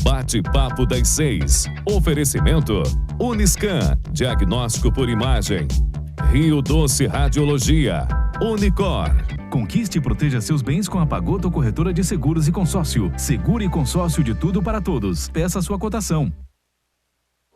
Bate-papo das 6. Oferecimento Uniscan, diagnóstico por imagem. Rio Doce Radiologia. Unicor. Conquiste e proteja seus bens com a Pagoto Corretora de Seguros e Consórcio. Seguro e consórcio de tudo para todos. Peça sua cotação.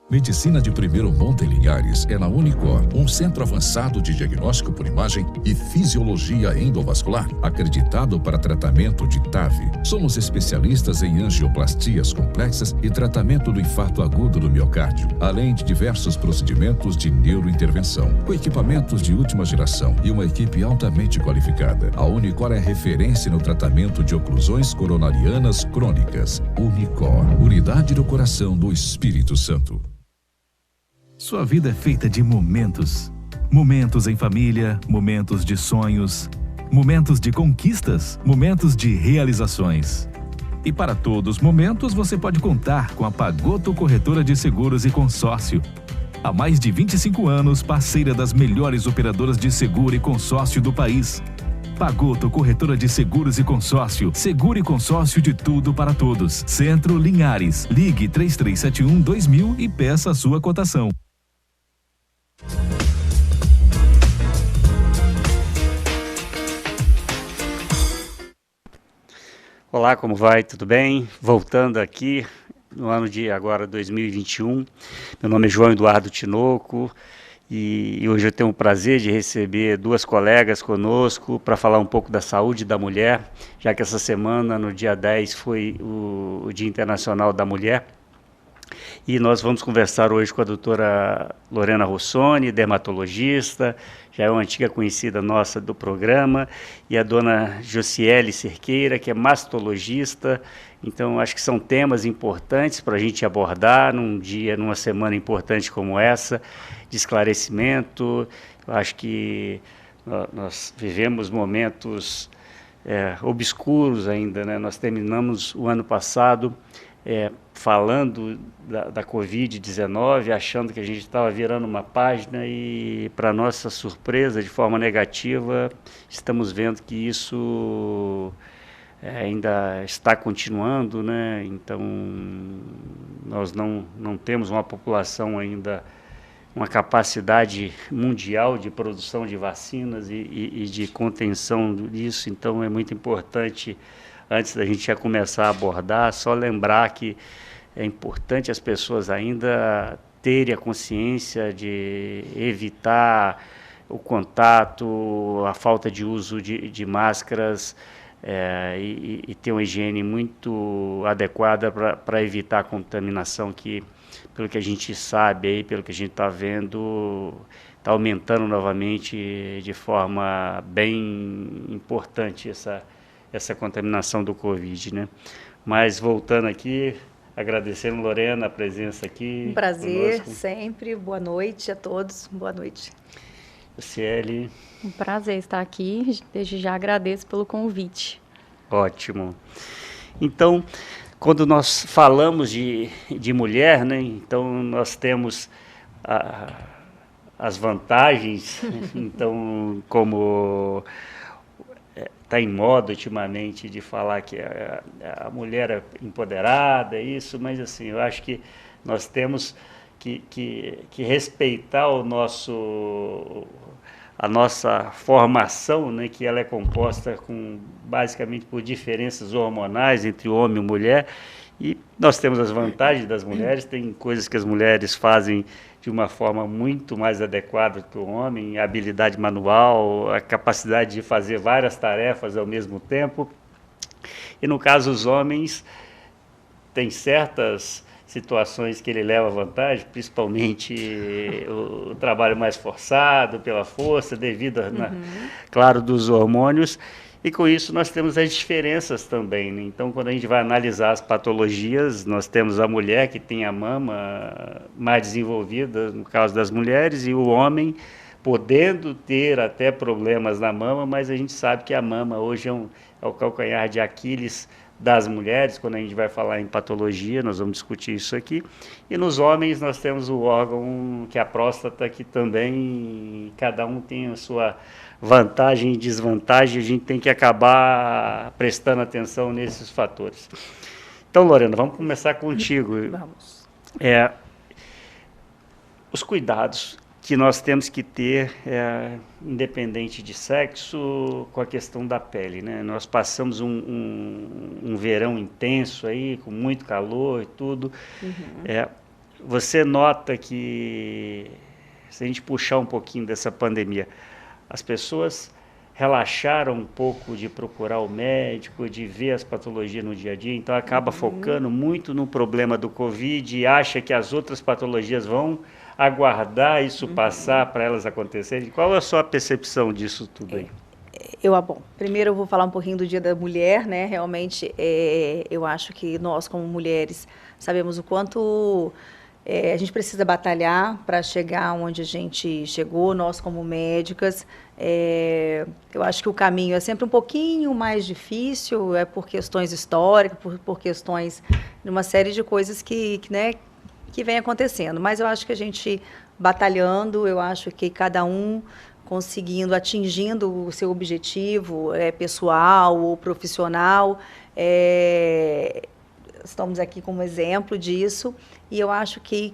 Medicina de primeiro monte em Linhares é na Unicor, um centro avançado de diagnóstico por imagem e fisiologia endovascular, acreditado para tratamento de TAV. Somos especialistas em angioplastias complexas e tratamento do infarto agudo do miocárdio, além de diversos procedimentos de neurointervenção, com equipamentos de última geração e uma equipe altamente qualificada. A Unicor é referência no tratamento de oclusões coronarianas crônicas. Unicor, unidade do coração do Espírito Santo. Sua vida é feita de momentos. Momentos em família, momentos de sonhos, momentos de conquistas, momentos de realizações. E para todos os momentos você pode contar com a Pagoto Corretora de Seguros e Consórcio. Há mais de 25 anos, parceira das melhores operadoras de seguro e consórcio do país. Pagoto Corretora de Seguros e Consórcio. Seguro e consórcio de tudo para todos. Centro Linhares. Ligue 3371-2000 e peça a sua cotação. Olá, como vai? Tudo bem? Voltando aqui no ano de agora 2021. Meu nome é João Eduardo Tinoco e hoje eu tenho o prazer de receber duas colegas conosco para falar um pouco da saúde da mulher, já que essa semana, no dia 10, foi o Dia Internacional da Mulher. E nós vamos conversar hoje com a doutora Lorena Rossoni, dermatologista, já é uma antiga conhecida nossa do programa, e a dona Josiele Cerqueira, que é mastologista. Então, acho que são temas importantes para a gente abordar numa semana importante como essa, de esclarecimento. Eu acho que nós vivemos momentos obscuros ainda, né? Nós terminamos o ano passado falando da Covid-19, achando que a gente estava virando uma página e, para nossa surpresa, de forma negativa, estamos vendo que isso ainda está continuando, né? Então, nós não temos uma população ainda, uma capacidade mundial de produção de vacinas e de contenção disso, então é muito importante, antes da gente já começar a abordar, só lembrar que é importante as pessoas ainda terem a consciência de evitar o contato, a falta de uso de máscaras e ter uma higiene muito adequada para evitar a contaminação que, pelo que a gente sabe, aí, pelo que a gente está vendo, está aumentando novamente de forma bem importante essa contaminação do Covid, né? Mas voltando aqui, agradecendo, Lorena, a presença aqui. Um prazer, conosco. sempre. Boa noite a todos. Boa noite. Ciele. Um prazer estar aqui. Desde já agradeço pelo convite. Ótimo. Então, quando nós falamos de mulher, né, então nós temos as vantagens, então, como está em moda ultimamente de falar que a mulher é empoderada, isso, mas assim, eu acho que nós temos que respeitar a nossa formação, né, que ela é composta basicamente por diferenças hormonais entre homem e mulher, e nós temos as vantagens das mulheres, tem coisas que as mulheres fazem de uma forma muito mais adequada que o homem, a habilidade manual, a capacidade de fazer várias tarefas ao mesmo tempo. E no caso, os homens têm certas situações que ele leva vantagem, principalmente o trabalho mais forçado, pela força, devido, claro, dos hormônios. E com isso nós temos as diferenças também, né? Então, quando a gente vai analisar as patologias, nós temos a mulher que tem a mama mais desenvolvida, no caso das mulheres, e o homem podendo ter até problemas na mama, mas a gente sabe que a mama hoje é o calcanhar de Aquiles das mulheres. Quando a gente vai falar em patologia, nós vamos discutir isso aqui. E nos homens nós temos o órgão, que é a próstata, que também cada um tem a sua vantagem e desvantagem, a gente tem que acabar prestando atenção nesses fatores. Então, Lorena, vamos começar contigo. Vamos. Os cuidados que nós temos que ter, independente de sexo, com a questão da pele, né? Nós passamos um verão intenso aí, com muito calor e tudo. Você nota que, se a gente puxar um pouquinho dessa pandemia, as pessoas relaxaram um pouco de procurar o médico, de ver as patologias no dia a dia, então acaba focando muito no problema do Covid e acha que as outras patologias vão aguardar isso passar para elas acontecerem. Qual é a sua percepção disso tudo aí? Bom, primeiro eu vou falar um pouquinho do Dia da Mulher, né? Realmente, eu acho que nós, como mulheres, sabemos o quanto a gente precisa batalhar para chegar onde a gente chegou, nós como médicas. Eu acho que o caminho é sempre um pouquinho mais difícil, por questões históricas, por questões de uma série de coisas que vem acontecendo. Mas eu acho que a gente batalhando, eu acho que cada um conseguindo, atingindo o seu objetivo pessoal ou profissional, estamos aqui como exemplo disso, e eu acho que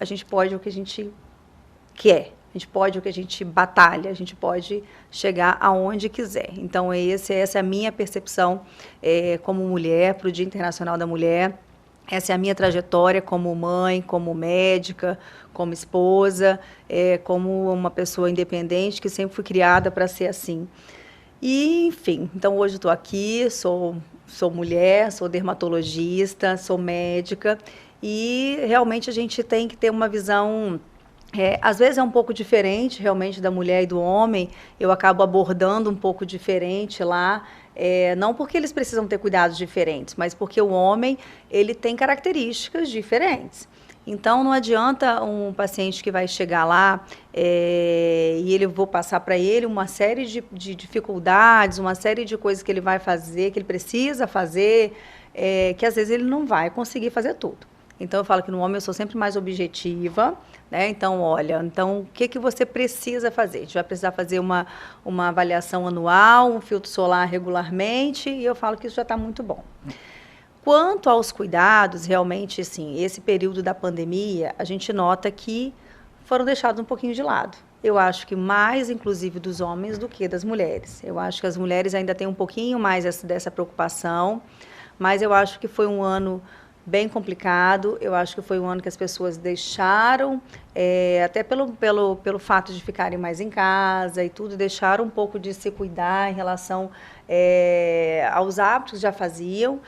a gente pode o que a gente quer, a gente pode o que a gente batalha, a gente pode chegar aonde quiser. Então, essa é a minha percepção como mulher, para o Dia Internacional da Mulher. Essa é a minha trajetória como mãe, como médica, como esposa, como uma pessoa independente, que sempre fui criada para ser assim. E, enfim, então hoje estou aqui, sou mulher, sou dermatologista, sou médica, e realmente a gente tem que ter uma visão, às vezes é um pouco diferente realmente da mulher e do homem, eu acabo abordando um pouco diferente lá, não porque eles precisam ter cuidados diferentes, mas porque o homem ele tem características diferentes. Então, não adianta um paciente que vai chegar lá e vou passar para ele uma série de dificuldades, uma série de coisas que ele vai fazer, que ele precisa fazer, que às vezes ele não vai conseguir fazer tudo. Então, eu falo que no homem eu sou sempre mais objetiva, né? Então, olha, o que você precisa fazer? A gente vai precisar fazer uma avaliação anual, um filtro solar regularmente, e eu falo que isso já está muito bom. Quanto aos cuidados, realmente, assim, esse período da pandemia, a gente nota que foram deixados um pouquinho de lado. Eu acho que mais, inclusive, dos homens do que das mulheres. Eu acho que as mulheres ainda têm um pouquinho mais dessa preocupação, mas eu acho que foi um ano bem complicado. Eu acho que foi um ano que as pessoas deixaram, até pelo fato de ficarem mais em casa e tudo, deixaram um pouco de se cuidar em relação aos hábitos que já faziam.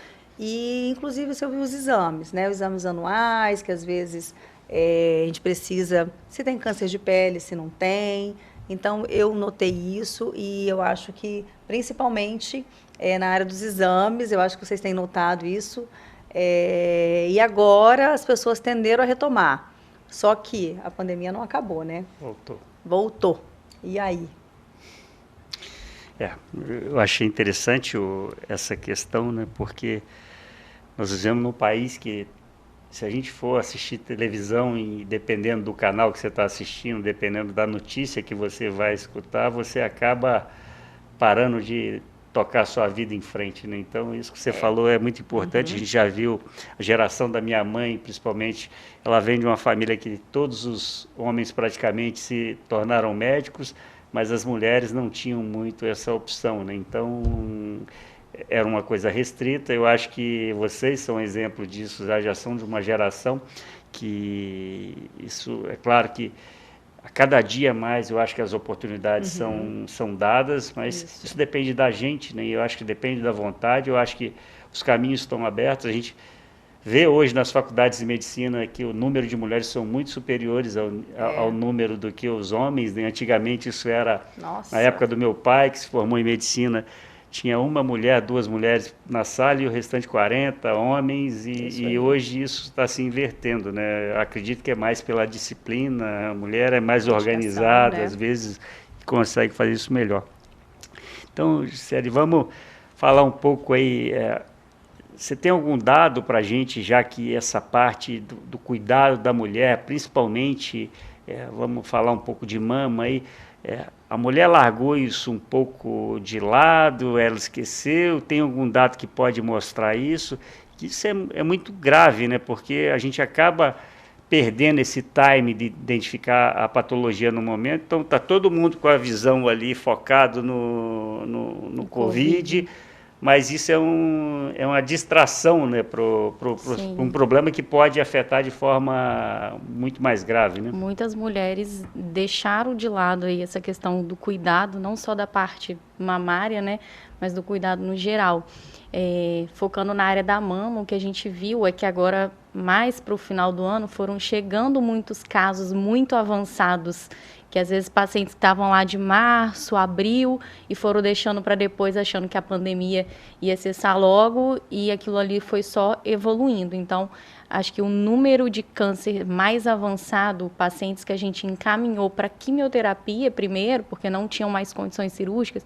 E, inclusive, você ouviu os exames, né? Os exames anuais, que às vezes a gente precisa, se tem câncer de pele, se não tem. Então, eu notei isso e eu acho que, principalmente na área dos exames, eu acho que vocês têm notado isso. E agora as pessoas tenderam a retomar. Só que a pandemia não acabou, né? Voltou. E aí? Eu achei interessante essa questão, né? Porque nós vivemos num país que, se a gente for assistir televisão e dependendo do canal que você está assistindo, dependendo da notícia que você vai escutar, você acaba parando de tocar a sua vida em frente, né? Então, isso que você falou é muito importante. A gente já viu a geração da minha mãe, principalmente, ela vem de uma família que todos os homens praticamente se tornaram médicos, mas as mulheres não tinham muito essa opção, né? Então, era uma coisa restrita. Eu acho que vocês são exemplo disso, já são de uma geração que, isso é claro que a cada dia mais eu acho que as oportunidades são dadas, mas isso depende da gente, né? Eu acho que depende da vontade, eu acho que os caminhos estão abertos. A gente vê hoje nas faculdades de medicina que o número de mulheres são muito superiores ao número do que os homens, né? Antigamente isso era, na época do meu pai, que se formou em medicina, tinha uma mulher, 2 mulheres na sala e o restante 40 homens, e hoje isso está se invertendo, né? Acredito que é mais pela disciplina, a mulher é mais organizada, né? Às vezes consegue fazer isso melhor. Então, Gisele, vamos falar um pouco aí, você tem algum dado para a gente, já que essa parte do cuidado da mulher, principalmente, vamos falar um pouco de mama aí, a mulher largou isso um pouco de lado, ela esqueceu, tem algum dado que pode mostrar isso? Isso é muito grave, né? Porque a gente acaba perdendo esse time de identificar a patologia no momento. Então, está todo mundo com a visão ali focado no COVID, mas isso é uma distração, né, para um problema que pode afetar de forma muito mais grave, né? Muitas mulheres deixaram de lado aí essa questão do cuidado, não só da parte mamária, né, mas do cuidado no geral. Focando na área da mama, o que a gente viu é que agora, mais para o final do ano, foram chegando muitos casos muito avançados, que às vezes pacientes estavam lá de março, abril, e foram deixando para depois, achando que a pandemia ia cessar logo, e aquilo ali foi só evoluindo. Então, acho que o número de câncer mais avançado, pacientes que a gente encaminhou para quimioterapia primeiro, porque não tinham mais condições cirúrgicas,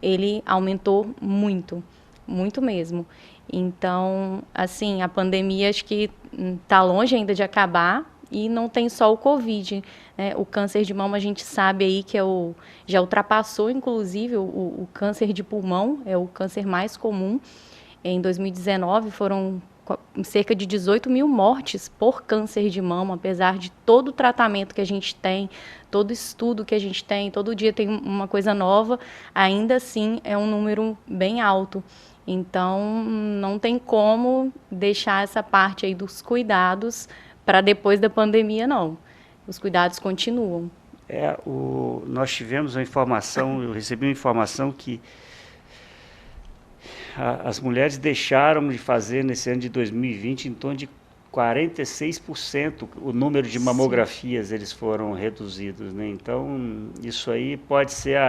ele aumentou muito. Muito mesmo. Então, assim, a pandemia acho que está longe ainda de acabar e não tem só o Covid, né? O câncer de mama a gente sabe aí que já ultrapassou, inclusive, o câncer de pulmão, é o câncer mais comum. Em 2019 foram cerca de 18 mil mortes por câncer de mama, apesar de todo o tratamento que a gente tem, todo estudo que a gente tem, todo dia tem uma coisa nova, ainda assim é um número bem alto. Então, não tem como deixar essa parte aí dos cuidados para depois da pandemia, não. Os cuidados continuam. Nós tivemos uma informação, eu recebi uma informação que as mulheres deixaram de fazer nesse ano de 2020 em torno de 46% o número de mamografias eles foram reduzidos, né? Então, isso aí pode ser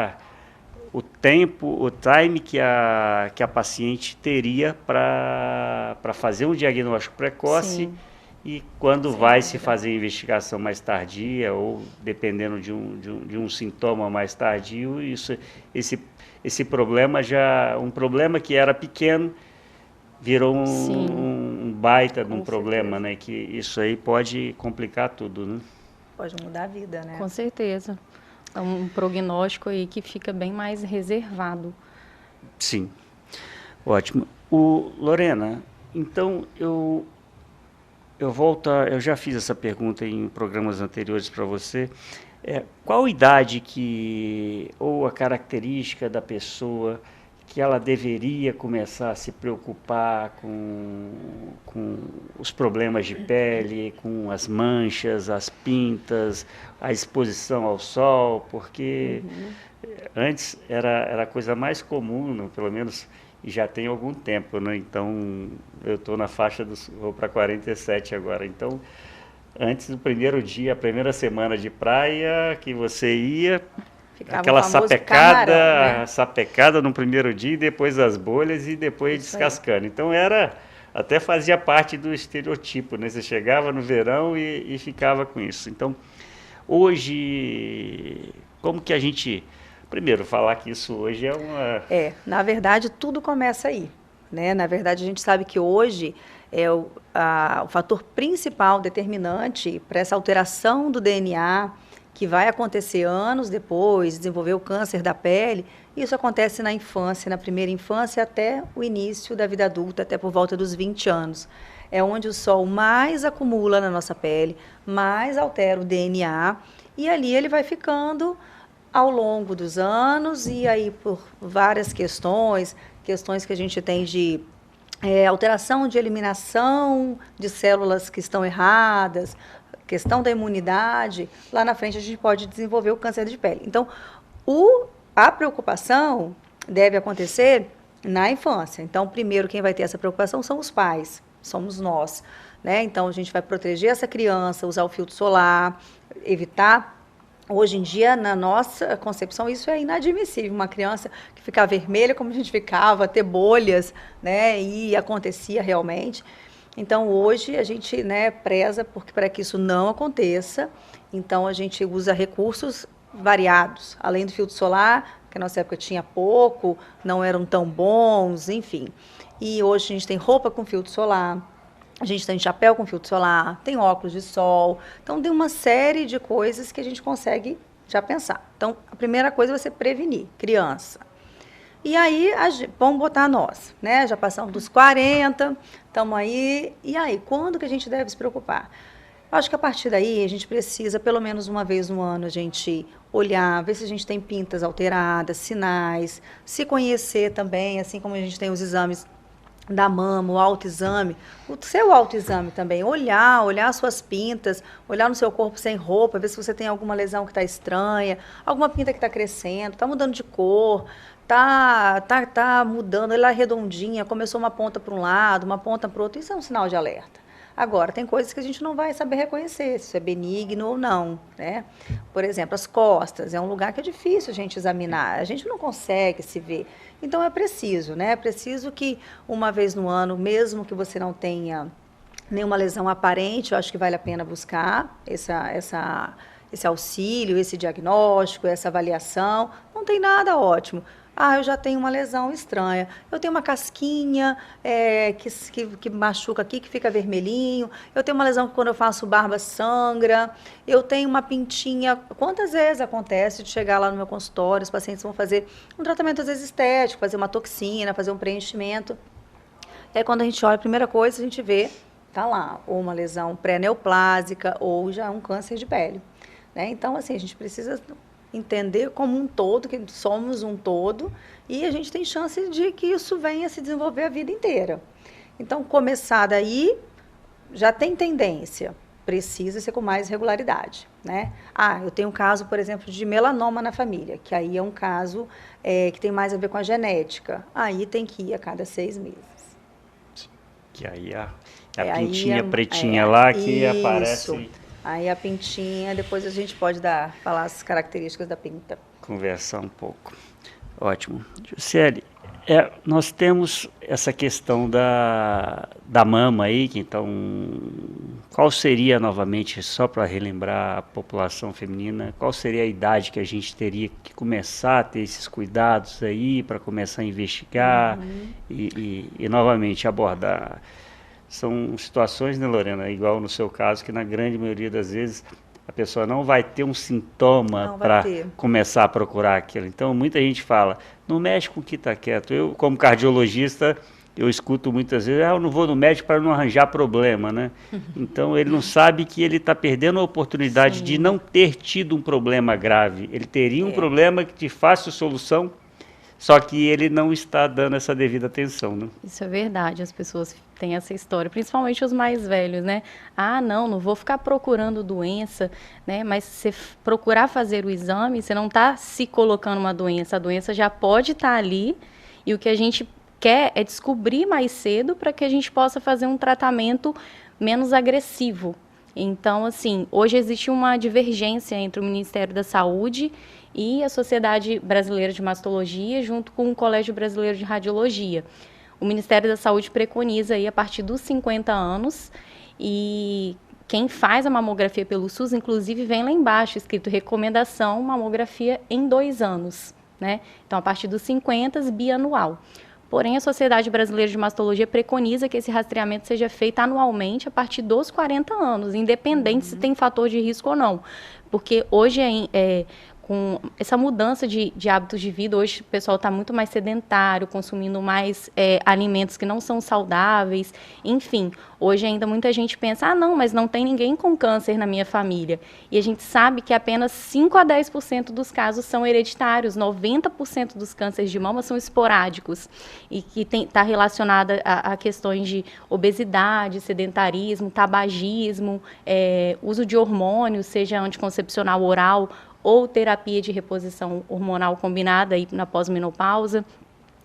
o time que a paciente teria para fazer um diagnóstico precoce. Sim. E quando vai se fazer investigação mais tardia ou dependendo de um sintoma mais tardio, esse problema um problema que era pequeno virou um baita de um problema, né? Que isso aí pode complicar tudo, né? Pode mudar a vida, né? Com certeza. É um prognóstico aí que fica bem mais reservado. Sim. Ótimo. Lorena, então eu já fiz essa pergunta em programas anteriores para você. Qual idade ou a característica da pessoa que ela deveria começar a se preocupar com os problemas de pele, com as manchas, as pintas, a exposição ao sol, porque antes era a coisa mais comum, pelo menos já tem algum tempo, né? Então, eu estou na faixa vou para 47 agora, então, antes do primeiro dia, a primeira semana de praia que você ia, ficava aquela sapecada, camarão, né? Sapecada no primeiro dia, e depois as bolhas e depois descascando. Então, até fazia parte do estereotipo, né? Você chegava no verão e ficava com isso. Então, hoje, como que a gente... Primeiro, falar que isso hoje é uma... na verdade, tudo começa aí, né? Na verdade, a gente sabe que hoje o fator principal determinante para essa alteração do DNA, que vai acontecer anos depois, desenvolver o câncer da pele, isso acontece na infância, na primeira infância até o início da vida adulta, até por volta dos 20 anos. É onde o sol mais acumula na nossa pele, mais altera o DNA, e ali ele vai ficando ao longo dos anos, e aí por várias questões que a gente tem de alteração de eliminação de células que estão erradas, questão da imunidade, lá na frente a gente pode desenvolver o câncer de pele. Então, a preocupação deve acontecer na infância. Então, primeiro, quem vai ter essa preocupação são os pais, somos nós, né? Então, a gente vai proteger essa criança, usar o filtro solar, evitar. Hoje em dia, na nossa concepção, isso é inadmissível. Uma criança que ficar vermelha, como a gente ficava, ter bolhas, né? E acontecia realmente. Então, hoje, a gente, né, preza para que isso não aconteça. Então, a gente usa recursos variados. Além do filtro solar, que na nossa época tinha pouco, não eram tão bons, enfim. E hoje a gente tem roupa com filtro solar. A gente tem chapéu com filtro solar, tem óculos de sol. Então, tem uma série de coisas que a gente consegue já pensar. Então, a primeira coisa é você prevenir, criança. E aí, vamos botar nós, né? Já passamos dos 40, estamos aí. E aí, quando que a gente deve se preocupar? Acho que a partir daí a gente precisa, pelo menos uma vez no ano, a gente olhar, ver se a gente tem pintas alteradas, sinais, se conhecer também, assim como a gente tem os exames da mama, o autoexame, o seu autoexame também, olhar as suas pintas, olhar no seu corpo sem roupa, ver se você tem alguma lesão que está estranha, alguma pinta que está crescendo, está mudando de cor, tá mudando, ela é redondinha, começou uma ponta para um lado, uma ponta para o outro, isso é um sinal de alerta. Agora, tem coisas que a gente não vai saber reconhecer, se isso é benigno ou não, né? Por exemplo, as costas, é um lugar que é difícil a gente examinar, a gente não consegue se ver. Então, é preciso, né? É preciso que uma vez no ano, mesmo que você não tenha nenhuma lesão aparente, eu acho que vale a pena buscar esse auxílio, esse diagnóstico, essa avaliação. Não tem nada, ótimo. Ah, eu já tenho uma lesão estranha. Eu tenho uma casquinha que machuca aqui, que fica vermelhinho. Eu tenho uma lesão que quando eu faço barba sangra. Eu tenho uma pintinha. Quantas vezes acontece de chegar lá no meu consultório, os pacientes vão fazer um tratamento às vezes estético, fazer uma toxina, fazer um preenchimento. E aí quando a gente olha, a primeira coisa a gente vê, tá lá, ou uma lesão pré-neoplásica ou já um câncer de pele, né? Então, assim, a gente precisa entender como um todo, que somos um todo, e a gente tem chance de que isso venha a se desenvolver a vida inteira. Então, começar daí, já tem tendência, precisa ser com mais regularidade, né? Ah, eu tenho um caso, por exemplo, de melanoma na família, que aí é um caso que tem mais a ver com a genética. Aí tem que ir a cada 6 meses. Que aí a pintinha pretinha lá que isso. aparece... Aí a pintinha, depois a gente pode falar as características da pinta. Conversar um pouco. Ótimo. Juscelie, nós temos essa questão da mama aí, que então, qual seria novamente, só para relembrar a população feminina, qual seria a idade que a gente teria que começar a ter esses cuidados aí, para começar a investigar e novamente abordar? São situações, né, Lorena, igual no seu caso, que na grande maioria das vezes a pessoa não vai ter um sintoma para começar a procurar aquilo. Então, muita gente fala, não mexe com o que está quieto. Eu, como cardiologista, eu escuto muitas vezes, eu não vou no médico para não arranjar problema, né? Então, ele não sabe que ele está perdendo a oportunidade de não ter tido um problema grave. Ele teria um problema de fácil solução, só que ele não está dando essa devida atenção, né? Isso é verdade, as pessoas têm essa história, principalmente os mais velhos, né? Ah, não vou ficar procurando doença, né? Mas se você procurar fazer o exame, você não está se colocando uma doença, a doença já pode estar ali, e o que a gente quer é descobrir mais cedo para que a gente possa fazer um tratamento menos agressivo. Então, assim, hoje existe uma divergência entre o Ministério da Saúde e a Sociedade Brasileira de Mastologia, junto com o Colégio Brasileiro de Radiologia. O Ministério da Saúde preconiza aí a partir dos 50 anos, e quem faz a mamografia pelo SUS, inclusive, vem lá embaixo, escrito recomendação mamografia em 2 anos, né? Então, a partir dos 50, bianual. Porém, a Sociedade Brasileira de Mastologia preconiza que esse rastreamento seja feito anualmente a partir dos 40 anos, independente se tem fator de risco ou não. Porque hoje com essa mudança de hábitos de vida, hoje o pessoal está muito mais sedentário, consumindo mais alimentos que não são saudáveis, enfim. Hoje ainda muita gente pensa, não, mas não tem ninguém com câncer na minha família. E a gente sabe que apenas 5 a 10% dos casos são hereditários, 90% dos cânceres de mama são esporádicos, e que está relacionada a questões de obesidade, sedentarismo, tabagismo, uso de hormônios, seja anticoncepcional oral, ou terapia de reposição hormonal combinada aí na pós-menopausa.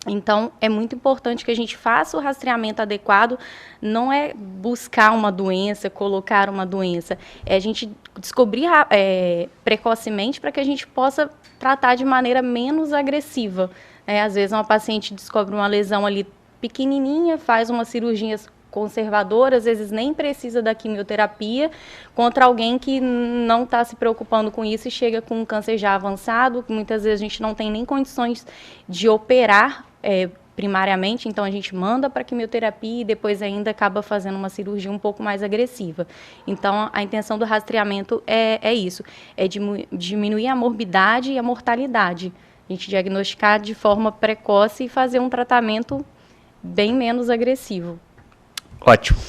Então, é muito importante que a gente faça o rastreamento adequado, não é buscar uma doença, colocar uma doença, é a gente descobrir precocemente para que a gente possa tratar de maneira menos agressiva. Às vezes, uma paciente descobre uma lesão ali pequenininha, faz uma cirurgia conservadora, às vezes nem precisa da quimioterapia, contra alguém que não está se preocupando com isso e chega com um câncer já avançado, que muitas vezes a gente não tem nem condições de operar primariamente, então a gente manda para quimioterapia e depois ainda acaba fazendo uma cirurgia um pouco mais agressiva. Então, a intenção do rastreamento é isso, é diminuir a morbidade e a mortalidade, A gente diagnosticar de forma precoce e fazer um tratamento bem menos agressivo. Ótimo.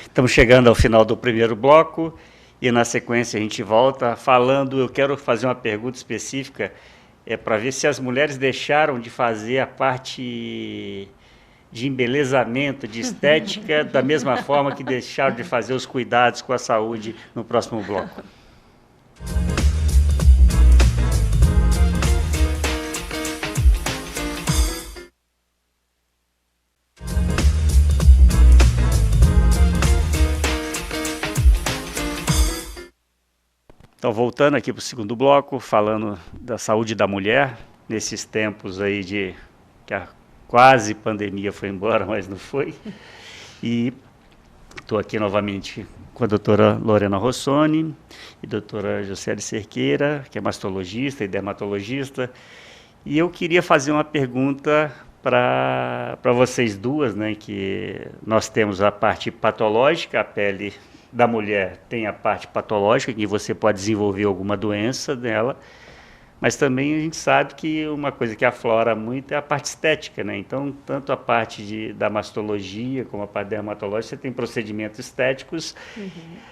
Estamos chegando ao final do primeiro bloco e na sequência a gente volta falando, eu quero fazer uma pergunta específica, para ver se as mulheres deixaram de fazer a parte de embelezamento, de estética, da mesma forma que deixaram de fazer os cuidados com a saúde no próximo bloco. Então, voltando aqui para o segundo bloco, falando da saúde da mulher, nesses tempos aí de que a quase pandemia foi embora, mas não foi. E estou aqui novamente com a doutora Lorena Rossoni e a doutora Josiele Cerqueira, que é mastologista e dermatologista. E eu queria fazer uma pergunta para vocês duas, né, que nós temos a parte patológica, a pele da mulher tem a parte patológica, que você pode desenvolver alguma doença dela, mas também a gente sabe que uma coisa que aflora muito é a parte estética, né? Então, tanto a parte da mastologia como a parte dermatológica, você tem procedimentos estéticos,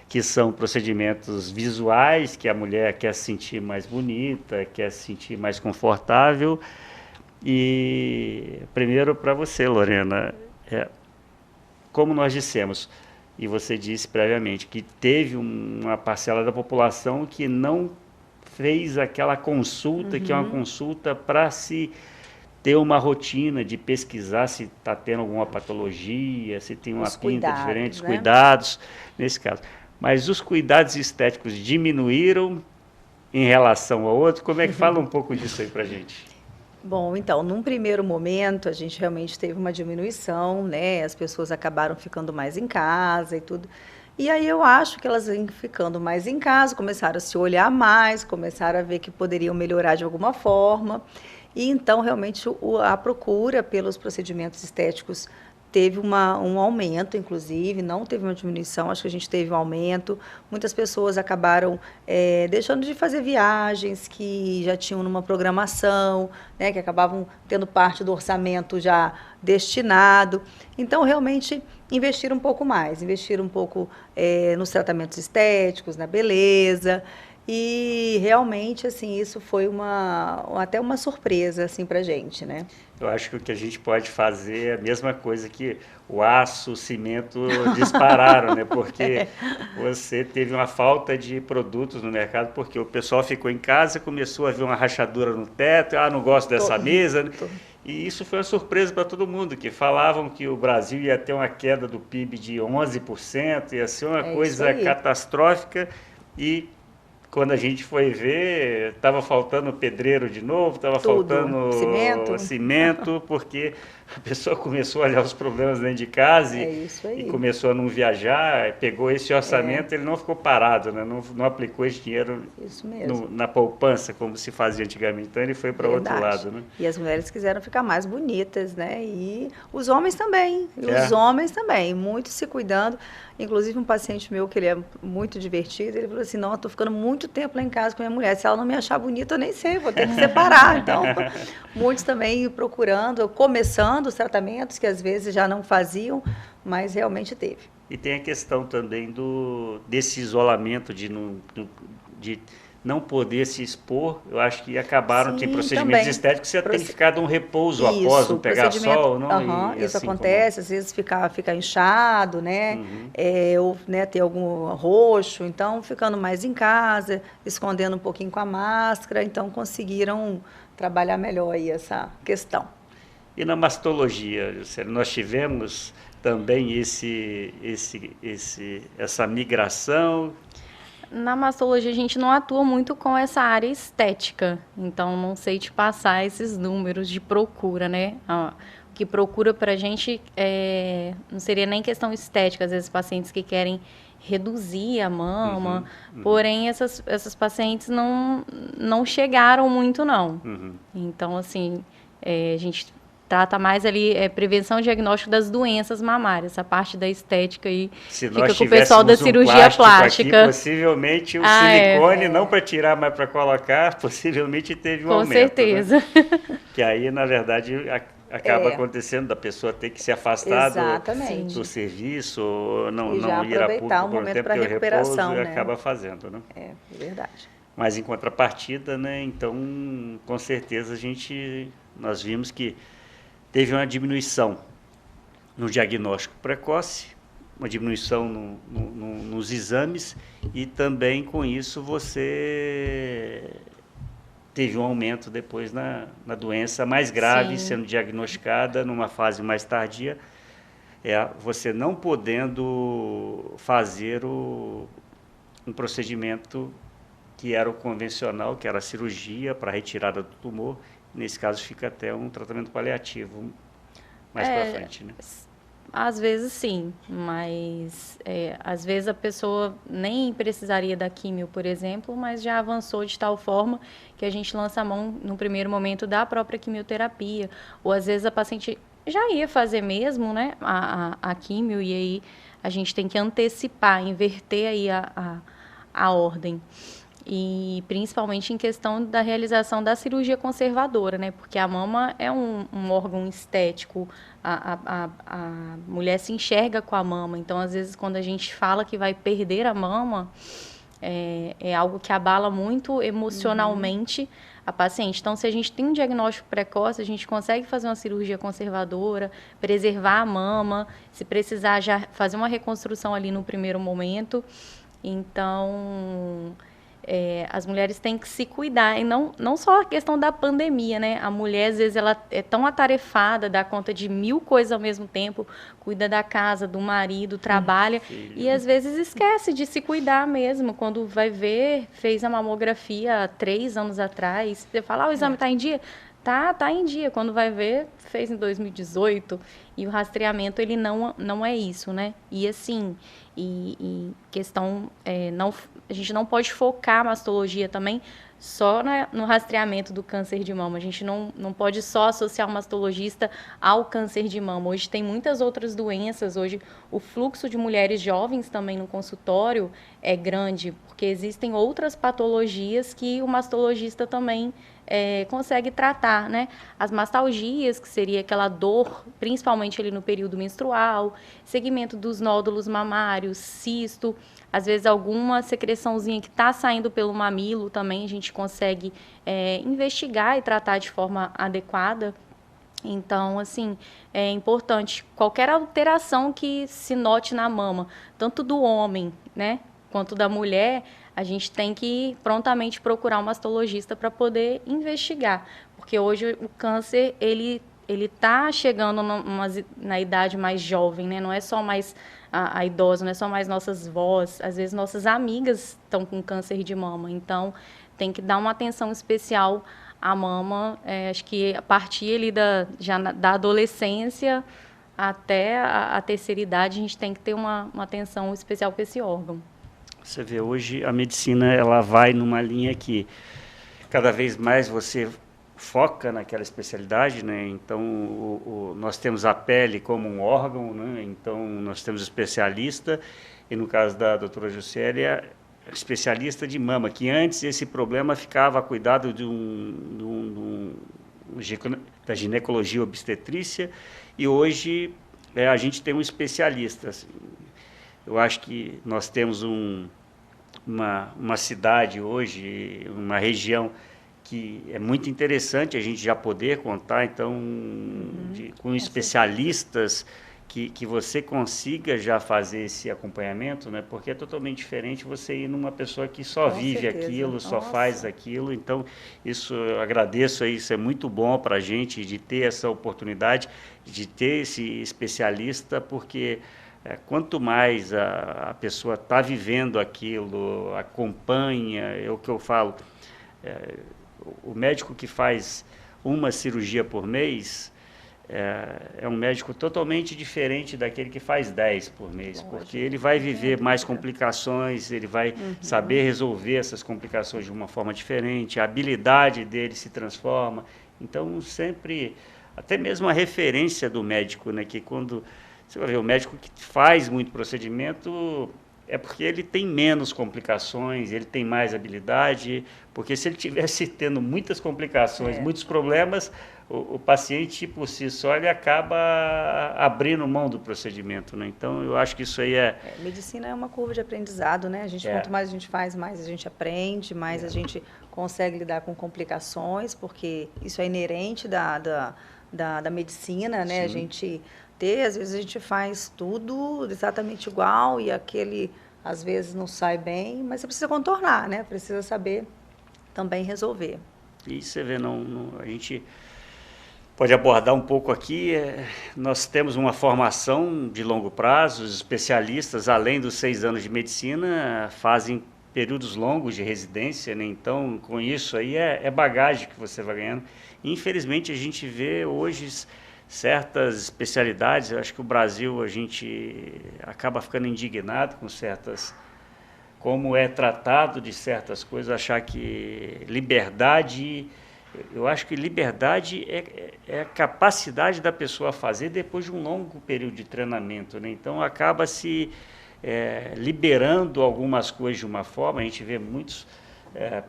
que são procedimentos visuais, que a mulher quer se sentir mais bonita, quer se sentir mais confortável. E, primeiro, para você, Lorena, como nós dissemos, e você disse previamente que teve uma parcela da população que não fez aquela consulta, que é uma consulta para se ter uma rotina de pesquisar se está tendo alguma patologia, se tem uma pinta diferente, os cuidados, nesse caso. Mas os cuidados estéticos diminuíram em relação ao outro? Como é que fala um pouco disso aí para a gente? Bom, então, num primeiro momento, a gente realmente teve uma diminuição, né? As pessoas acabaram ficando mais em casa e tudo. E aí eu acho que elas ficando mais em casa, começaram a se olhar mais, começaram a ver que poderiam melhorar de alguma forma. E então, realmente, a procura pelos procedimentos estéticos teve um aumento, inclusive, não teve uma diminuição, acho que a gente teve um aumento. Muitas pessoas acabaram deixando de fazer viagens que já tinham numa programação, né, que acabavam tendo parte do orçamento já destinado. Então, realmente, investiram um pouco mais, investiram um pouco nos tratamentos estéticos, na beleza. E realmente, assim, isso foi até uma surpresa, assim, para a gente, né? Eu acho que o que a gente pode fazer é a mesma coisa que o aço, o cimento dispararam, né? Porque você teve uma falta de produtos no mercado, porque o pessoal ficou em casa, começou a ver uma rachadura no teto, não gosto dessa mesa. E isso foi uma surpresa para todo mundo, que falavam que o Brasil ia ter uma queda do PIB de 11%, ia ser uma coisa catastrófica e... Quando a gente foi ver, estava faltando pedreiro de novo, estava faltando cimento, porque a pessoa começou a olhar os problemas dentro de casa e começou a não viajar, pegou esse orçamento, ele não ficou parado, né? Não aplicou esse dinheiro na poupança, como se fazia antigamente. Então, ele foi para outro lado. Né? E as mulheres quiseram ficar mais bonitas, né? E os homens também, muitos se cuidando. Inclusive, um paciente meu, que ele é muito divertido, ele falou assim, não, eu estou ficando muito tempo lá em casa com a minha mulher, se ela não me achar bonita, eu nem sei, vou ter que separar. Então, muitos também procurando, começando os tratamentos, que às vezes já não faziam, mas realmente teve. E tem a questão também desse isolamento, de não poder se expor. Eu acho que acabaram, tem procedimentos estéticos, você tem que ficar de um repouso após, não pegar sol. Não, isso assim acontece, às vezes fica inchado, né? Ou ter algum roxo, então ficando mais em casa, escondendo um pouquinho com a máscara, então conseguiram trabalhar melhor aí essa questão. E na mastologia, nós tivemos também essa migração. Na mastologia, a gente não atua muito com essa área estética, então não sei te passar esses números de procura, né? O que procura para a gente não seria nem questão estética, às vezes pacientes que querem reduzir a mama, porém essas pacientes não chegaram muito, não. Então, assim, a gente trata mais ali prevenção e diagnóstico das doenças mamárias. A parte da estética aí fica com o pessoal da cirurgia plástica. Aqui, possivelmente o silicone, não para tirar, mas para colocar, possivelmente teve um aumento. Com certeza. Né? Que aí, na verdade, acaba acontecendo da pessoa ter que se afastar do serviço, ou não ir a público um momento para recuperação, né? E acaba fazendo, né? É verdade. Mas em contrapartida, né? Então, com certeza nós vimos que teve uma diminuição no diagnóstico precoce, uma diminuição nos exames, e também com isso você teve um aumento depois na doença mais grave, sendo diagnosticada numa fase mais tardia, você não podendo fazer um procedimento que era o convencional, que era a cirurgia para retirada do tumor. Nesse caso fica até um tratamento paliativo mais para frente, né? Às vezes sim, mas às vezes a pessoa nem precisaria da químio, por exemplo, mas já avançou de tal forma que a gente lança a mão no primeiro momento da própria quimioterapia, ou às vezes a paciente já ia fazer mesmo, né, a químio, e aí a gente tem que antecipar, inverter aí a ordem. E principalmente em questão da realização da cirurgia conservadora, né? Porque a mama é um órgão estético, a mulher se enxerga com a mama, então às vezes quando a gente fala que vai perder a mama, é algo que abala muito emocionalmente a paciente. Então, se a gente tem um diagnóstico precoce, a gente consegue fazer uma cirurgia conservadora, preservar a mama, se precisar já fazer uma reconstrução ali no primeiro momento. Então, as mulheres têm que se cuidar, e não só a questão da pandemia, né? A mulher, às vezes, ela é tão atarefada, dá conta de 1000 coisas ao mesmo tempo, cuida da casa, do marido, trabalha, e às vezes esquece de se cuidar mesmo. Quando vai ver, fez a mamografia há 3 anos atrás, você fala, o exame está em dia? Tá em dia. Quando vai ver, fez em 2018, e o rastreamento, ele não é isso, né? E assim, questão, a gente não pode focar a mastologia também só no rastreamento do câncer de mama. A gente não pode só associar o mastologista ao câncer de mama. Hoje tem muitas outras doenças. Hoje o fluxo de mulheres jovens também no consultório é grande, porque existem outras patologias que o mastologista também consegue tratar, né? As mastalgias, que seria aquela dor, principalmente ali no período menstrual, segmento dos nódulos mamários, cisto, às vezes alguma secreçãozinha que está saindo pelo mamilo também, a gente consegue investigar e tratar de forma adequada. Então, assim, é importante, qualquer alteração que se note na mama, tanto do homem, né, quanto da mulher, a gente tem que prontamente procurar um mastologista para poder investigar, porque hoje o câncer, ele está chegando na idade mais jovem, né? Não é só mais a idosa, não é só mais nossas vós, às vezes nossas amigas estão com câncer de mama, então tem que dar uma atenção especial à mama, acho que a partir ali da adolescência até a terceira idade, a gente tem que ter uma atenção especial para esse órgão. Você vê, hoje a medicina ela vai numa linha que cada vez mais você foca naquela especialidade, né? Então, nós temos a pele como um órgão, né? Então, nós temos especialista, e no caso da doutora Juscelia, especialista de mama, que antes esse problema ficava a cuidado da ginecologia obstetrícia, e hoje a gente tem um especialista. Assim. Eu acho que nós temos uma cidade hoje, uma região que é muito interessante a gente já poder contar, então, com especialistas que você consiga já agradecer esse acompanhamento, né? Porque é totalmente diferente você ir numa pessoa que só vive aquilo, só faz aquilo. Então, isso eu agradeço, isso é muito bom para a gente de ter essa oportunidade, de ter esse especialista, porque quanto mais a pessoa está vivendo aquilo, acompanha, é o que eu falo, o médico que faz uma cirurgia por mês é um médico totalmente diferente daquele que faz 10 por mês, porque ele vai viver mais complicações, ele vai saber resolver essas complicações de uma forma diferente, a habilidade dele se transforma. Então, sempre até mesmo a referência do médico, né? Que quando você vai ver o médico que faz muito procedimento, é porque ele tem menos complicações, ele tem mais habilidade, porque se ele tivesse tendo muitas complicações, muitos problemas, o paciente por si só ele acaba abrindo mão do procedimento, né? Então eu acho que isso aí medicina é uma curva de aprendizado, né? Quanto mais a gente faz, mais a gente aprende, mais a gente consegue lidar com complicações, porque isso é inerente da medicina, né? Sim. A gente às vezes a gente faz tudo exatamente igual e aquele às vezes não sai bem, mas você precisa contornar, né? Precisa saber também resolver. E você vê, a gente pode abordar um pouco aqui, nós temos uma formação de longo prazo, os especialistas, além dos 6 anos de medicina, fazem períodos longos de residência, né? Então, com isso aí é bagagem que você vai ganhando. Infelizmente, a gente vê hoje certas especialidades, eu acho que o Brasil, a gente acaba ficando indignado com como é tratado de certas coisas, achar que liberdade, eu acho que liberdade é a capacidade da pessoa fazer depois de um longo período de treinamento, né? Então acaba se liberando algumas coisas de uma forma, a gente vê muitos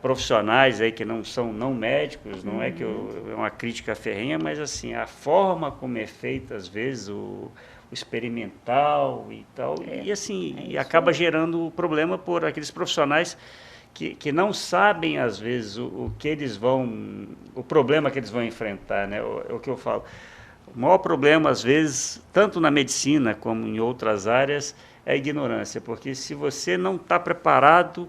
profissionais aí que não são médicos, não é que é uma crítica ferrenha, mas assim, a forma como é feita às vezes o experimental e tal, e assim, e acaba gerando problema por aqueles profissionais que não sabem às vezes o problema que eles vão enfrentar, né? É o que eu falo. O maior problema às vezes, tanto na medicina como em outras áreas, é a ignorância, porque se você não está preparado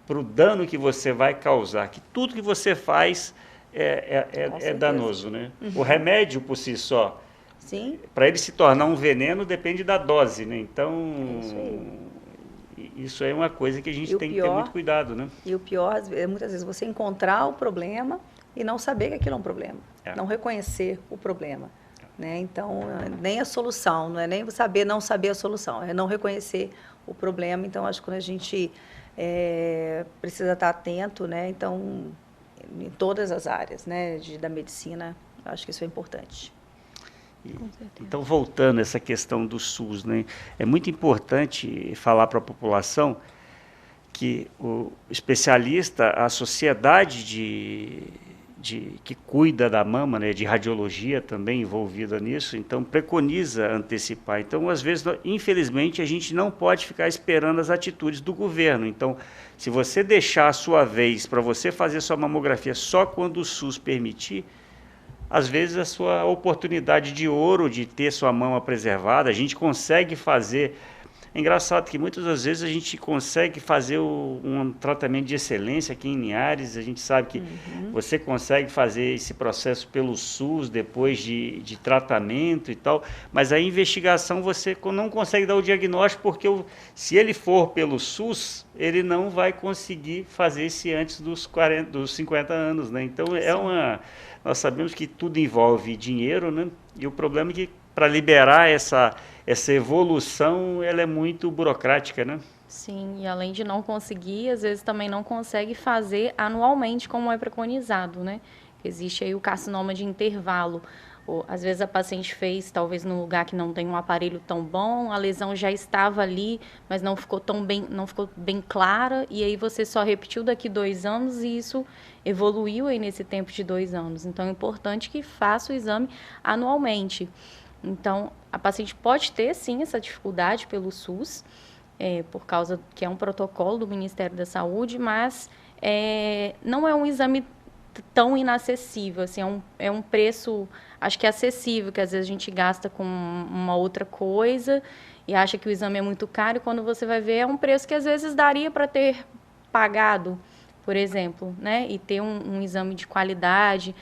para o dano que você vai causar, que tudo que você faz é danoso, né? O remédio por si só, para ele se tornar um veneno, depende da dose, né? Então, isso é uma coisa que a gente tem que ter muito cuidado, né? E o pior, muitas vezes, você encontrar o problema e não saber que aquilo é um problema, não reconhecer o problema, né? Então, nem a solução, não é nem não saber a solução, é não reconhecer o problema. Então, acho que quando a gente precisa estar atento, né? Então, em todas as áreas, né, da medicina, acho que isso é importante. Então, voltando a essa questão do SUS, né, é muito importante falar para a população que o especialista, a sociedade que cuida da mama, né, de radiologia também envolvida nisso, então preconiza antecipar. Então, às vezes, infelizmente, a gente não pode ficar esperando as atitudes do governo. Então, se você deixar a sua vez para você fazer sua mamografia só quando o SUS permitir, às vezes a sua oportunidade de ouro de ter sua mama preservada, a gente consegue fazer. É engraçado que muitas das vezes a gente consegue fazer um tratamento de excelência aqui em Linhares, a gente sabe que você consegue fazer esse processo pelo SUS depois de tratamento e tal, mas a investigação você não consegue dar o diagnóstico porque se ele for pelo SUS, ele não vai conseguir fazer esse antes dos 50 anos, né? Então nós sabemos que tudo envolve dinheiro, né? E o problema é que para liberar essa evolução, ela é muito burocrática, né? Sim, e além de não conseguir, às vezes também não consegue fazer anualmente como é preconizado, né? Existe aí o carcinoma de intervalo. Ou, às vezes a paciente fez, talvez num lugar que não tem um aparelho tão bom, a lesão já estava ali, mas não ficou bem clara, e aí você só repetiu daqui 2 anos e isso evoluiu aí nesse tempo de 2 anos. Então é importante que faça o exame anualmente. Então, a paciente pode ter, sim, essa dificuldade pelo SUS, por causa que é um protocolo do Ministério da Saúde, mas não é um exame tão inacessível, assim, é um preço, acho que acessível, que às vezes a gente gasta com uma outra coisa e acha que o exame é muito caro, e quando você vai ver é um preço que às vezes daria para ter pagado, por exemplo, né? E ter um exame de qualidade,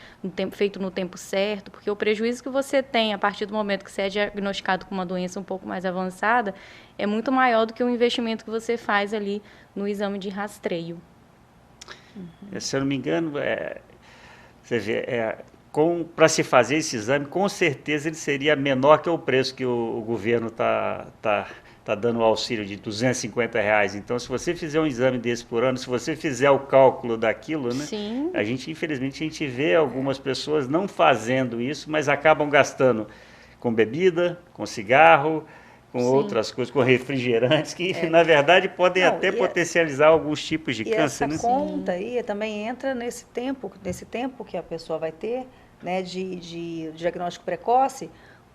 feito no tempo certo, porque o prejuízo que você tem a partir do momento que você é diagnosticado com uma doença um pouco mais avançada é muito maior do que o investimento que você faz ali no exame de rastreio. Se eu não me engano, você vê, para se fazer esse exame, com certeza ele seria menor que o preço que o governo está está dando um auxílio de R$ 250. Então, se você fizer um exame desse por ano, se você fizer o cálculo daquilo, né? Sim. Infelizmente, a gente vê algumas pessoas não fazendo isso, mas acabam gastando com bebida, com cigarro, com Sim. outras coisas, com refrigerantes, que na verdade podem até potencializar alguns tipos de câncer. Essa né? conta aí também entra nesse tempo que a pessoa vai ter, né, de diagnóstico precoce.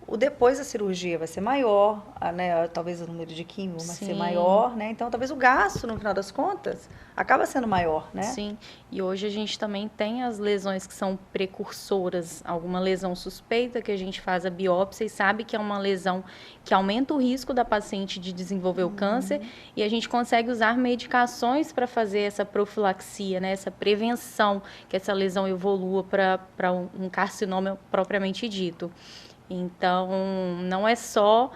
O depois da cirurgia vai ser maior, né, talvez o número de químio vai ser maior, né? Então talvez o gasto, no final das contas, acaba sendo maior, né? Sim, e hoje a gente também tem as lesões que são precursoras, alguma lesão suspeita que a gente faz a biópsia e sabe que é uma lesão que aumenta o risco da paciente de desenvolver o câncer, e a gente consegue usar medicações para fazer essa profilaxia, né, essa prevenção que essa lesão evolua para um carcinoma propriamente dito. Então, não é só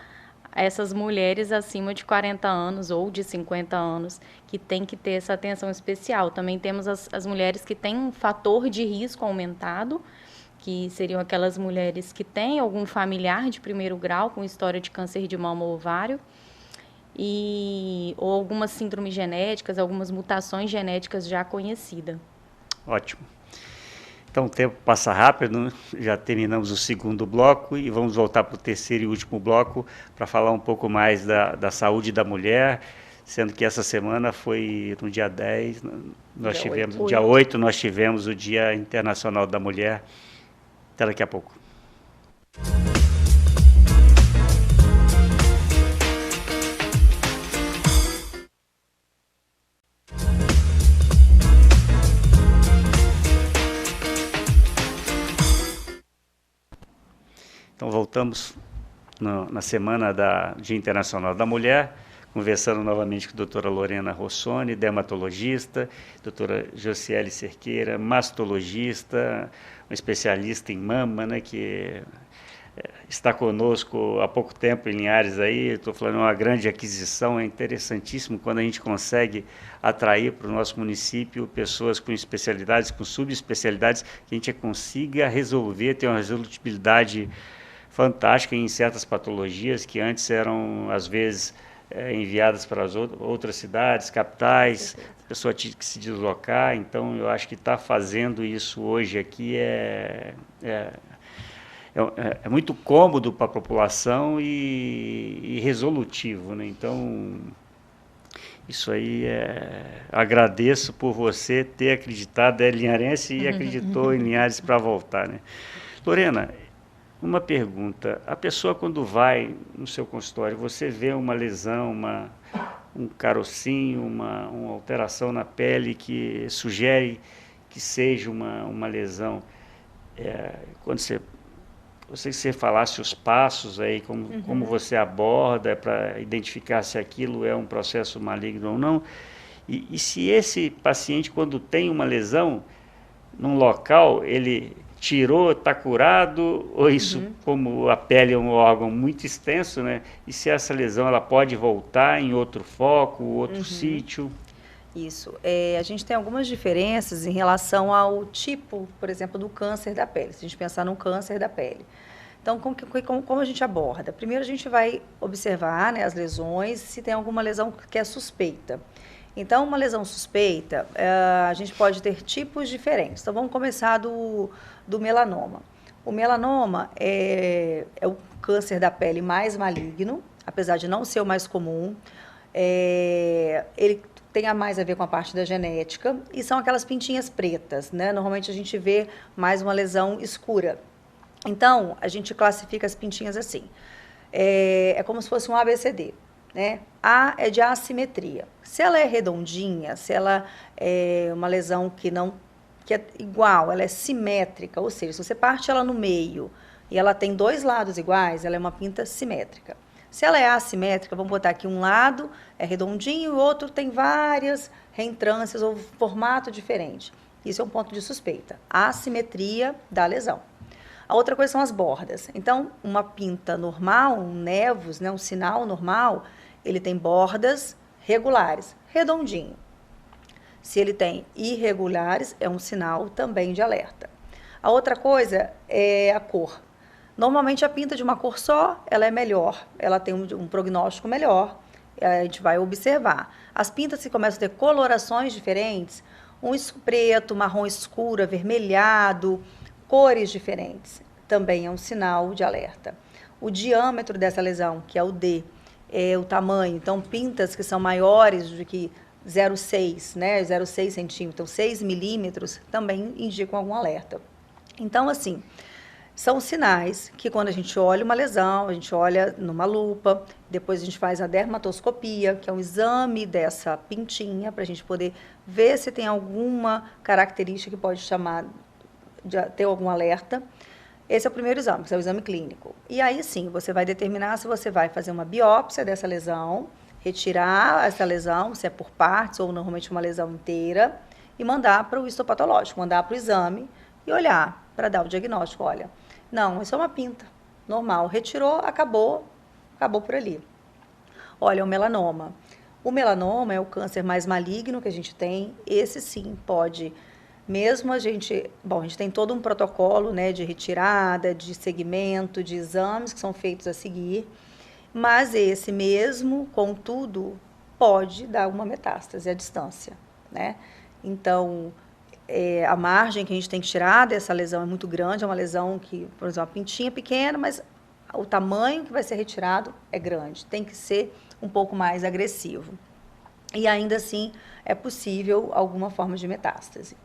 essas mulheres acima de 40 anos ou de 50 anos que tem que ter essa atenção especial. Também temos as mulheres que têm um fator de risco aumentado, que seriam aquelas mulheres que têm algum familiar de primeiro grau com história de câncer de mama ou ovário, ou algumas síndromes genéticas, algumas mutações genéticas já conhecidas. Ótimo. Então o tempo passa rápido, já terminamos o segundo bloco e vamos voltar para o terceiro e último bloco para falar um pouco mais da saúde da mulher, sendo que essa semana foi no dia 10, dia 8 nós tivemos o Dia Internacional da Mulher. Até daqui a pouco. Então, voltamos na semana do Dia Internacional da Mulher, conversando novamente com a doutora Lorena Rossoni, dermatologista, doutora Josiele Cerqueira, mastologista, uma especialista em mama, né, que está conosco há pouco tempo em Linhares aí. Estou falando uma grande aquisição, é interessantíssimo quando a gente consegue atrair para o nosso município pessoas com especialidades, com subespecialidades, que a gente consiga resolver, ter uma resolutibilidade fantástica em certas patologias que antes eram, às vezes, enviadas para as outras cidades, capitais, a pessoa tinha que se deslocar. Então, eu acho que está fazendo isso hoje aqui é muito cômodo para a população e resolutivo, né? Então, isso aí agradeço por você ter acreditado, é linharense e acreditou em Linhares para voltar, né? Lorena, uma pergunta: a pessoa quando vai no seu consultório, você vê uma lesão, um carocinho, uma alteração na pele que sugere que seja uma lesão, quando você falasse os passos aí, como você aborda para identificar se aquilo é um processo maligno ou não, e se esse paciente, quando tem uma lesão num local, ele tirou, está curado, ou isso, como a pele é um órgão muito extenso, né? E se essa lesão ela pode voltar em outro foco, outro sítio? Isso. A gente tem algumas diferenças em relação ao tipo, por exemplo, do câncer da pele. Se a gente pensar no câncer da pele. Então, como a gente aborda? Primeiro, a gente vai observar, né, as lesões, se tem alguma lesão que é suspeita. Então, uma lesão suspeita, a gente pode ter tipos diferentes. Então, vamos começar do melanoma. O melanoma é o câncer da pele mais maligno, apesar de não ser o mais comum. Ele tem mais a ver com a parte da genética e são aquelas pintinhas pretas, né? Normalmente a gente vê mais uma lesão escura. Então, a gente classifica as pintinhas assim. É como se fosse um ABCD. Né? A é de assimetria. Se ela é redondinha, se ela é uma lesão que é igual, ela é simétrica, ou seja, se você parte ela no meio e ela tem dois lados iguais, ela é uma pinta simétrica. Se ela é assimétrica, vamos botar aqui um lado é redondinho e o outro tem várias reentrâncias ou formato diferente. Isso é um ponto de suspeita. A assimetria da lesão. A outra coisa são as bordas. Então, uma pinta normal, um nevus, né, um sinal normal, ele tem bordas regulares, redondinho. Se ele tem irregulares, é um sinal também de alerta. A outra coisa é a cor. Normalmente, a pinta de uma cor só, ela é melhor, ela tem um prognóstico melhor A gente vai observar. As pintas que começam a ter colorações diferentes, um preto, marrom escuro, avermelhado, cores diferentes, também é um sinal de alerta. O diâmetro dessa lesão, que é o D, é o tamanho. Então, pintas que são maiores do que 0,6, né, 0,6 centímetros, 6 milímetros, também indicam algum alerta. Então, assim, são sinais que quando a gente olha uma lesão, a gente olha numa lupa, depois a gente faz a dermatoscopia, que é um exame dessa pintinha, para a gente poder ver se tem alguma característica que pode chamar de ter algum alerta. Esse é o primeiro exame, que é o exame clínico. E aí sim, você vai determinar se você vai fazer uma biópsia dessa lesão, retirar essa lesão, se é por partes ou normalmente uma lesão inteira, e mandar para o histopatológico, mandar para o exame e olhar para dar o diagnóstico. Olha, não, isso é uma pinta, normal. Retirou, acabou por ali. Olha, o melanoma. O melanoma é o câncer mais maligno que a gente tem. Esse sim pode, mesmo a gente tem todo um protocolo, né, de retirada, de segmento, de exames que são feitos a seguir, mas esse mesmo, contudo, pode dar uma metástase à distância, né? Então, a margem que a gente tem que tirar dessa lesão é muito grande, é uma lesão que, por exemplo, uma pintinha pequena, mas o tamanho que vai ser retirado é grande, tem que ser um pouco mais agressivo. E ainda assim é possível alguma forma de metástase.